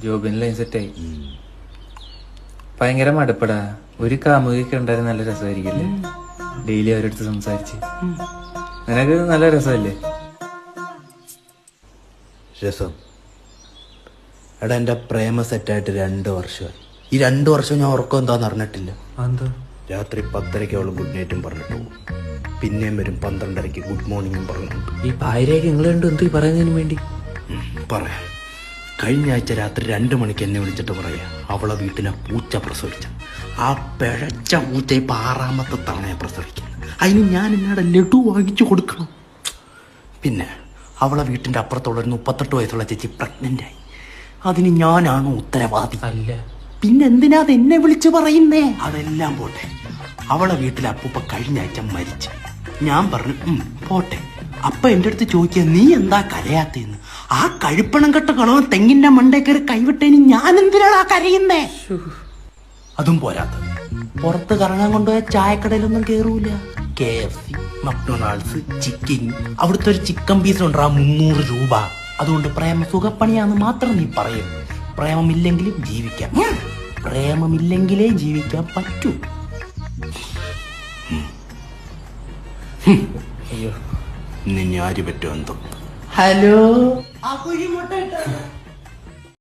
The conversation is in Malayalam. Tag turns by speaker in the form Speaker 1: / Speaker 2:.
Speaker 1: ജോബിന് ലൈൻ സെറ്റായി. ഭയങ്കര മടുപ്പടാ. ഒരു കാമുകിയൊക്കെ ഉണ്ടായിരുന്നു, നല്ല രസമായിരിക്കില്ലേ? ഡെയിലി അവരടുത്ത് സംസാരിച്ച്. നിനക്ക് നല്ല രസമല്ലേ?
Speaker 2: രസം എടാ, എന്റെ പ്രേമ സെറ്റായിട്ട് 2 വർഷമായി. ഈ 2 വർഷം ഞാൻ ഉറക്കം എന്താന്ന് അറിഞ്ഞിട്ടില്ല. രാത്രി 10:30 അവള് ഗുഡ് നൈറ്റും പറഞ്ഞിട്ട് പോകും. പിന്നെയും വരും 12:30 ഗുഡ് മോർണിംഗും പറഞ്ഞിട്ടുണ്ട്.
Speaker 1: ഈ ഭാര്യയൊക്കെ നിങ്ങളുണ്ട് എന്ത് പറയുന്നതിന് വേണ്ടി
Speaker 2: പറയാം. കഴിഞ്ഞ ആഴ്ച രാത്രി 2 മണിക്ക് എന്നെ വിളിച്ചിട്ട് പറയാ, അവളെ വീട്ടിലെ പൂച്ച പ്രസവിച്ച. ആ പിഴച്ച പൂച്ച ഇപ്പൊ 6ാമത്തെ തവണയെ പ്രസവിക്കുന്നു. അതിന് ഞാൻ എന്നോട് ലഡു വാങ്ങിച്ചു കൊടുക്കണം. പിന്നെ അവളെ വീട്ടിന്റെ അപ്പുറത്തുള്ള ഒരു 38 വയസ്സുള്ള ചേച്ചി പ്രഗ്നന്റ് ആയി. അതിന് ഞാനാണോ ഉത്തരവാദി?
Speaker 1: അല്ല.
Speaker 2: പിന്നെ എന്തിനാ അത് എന്നെ വിളിച്ചു പറയുന്നേ? അതെല്ലാം പോട്ടെ, അവളെ വീട്ടിലെ അപ്പൂപ്പ കഴിഞ്ഞ ആഴ്ച മരിച്ചു. ഞാൻ പറഞ്ഞു പോട്ടെ. അപ്പ എന്റെ അടുത്ത് ചോദിക്കുക, നീ എന്താ കരയാത്തേന്ന്? ആ കഴിപ്പണം കെട്ട കളവൻ തെങ്ങിന്റെ മണ്ടേ കയറി കൈവിട്ടേന് ഞാൻ എന്തിനാണ് ആ കരയുന്നേ? അതും പോരാത്തത്, പുറത്ത് കറങ്ങാൻ കൊണ്ടുപോയ ചായക്കടയിലൊന്നും കേറൂല. KFC, മക്ഡൊണാൾഡ്സ്, ചിക്കൻ, അവിടുത്തെ ഒരു ചിക്കൻ പീസിനുണ്ടാ 300 രൂപ. അതുകൊണ്ട് പ്രേമ സുഖപ്പണിയാന്ന് മാത്രം നീ പറയും. പ്രേമമില്ലെങ്കിലും ജീവിക്കാം. പ്രേമമില്ലെങ്കിലേ ജീവിക്കാൻ പറ്റൂ.
Speaker 1: അയ്യോ,
Speaker 2: നിന്നെ ആര് പറ്റുമെന്തോ. ഹലോ, ആ കുഴി മുട്ട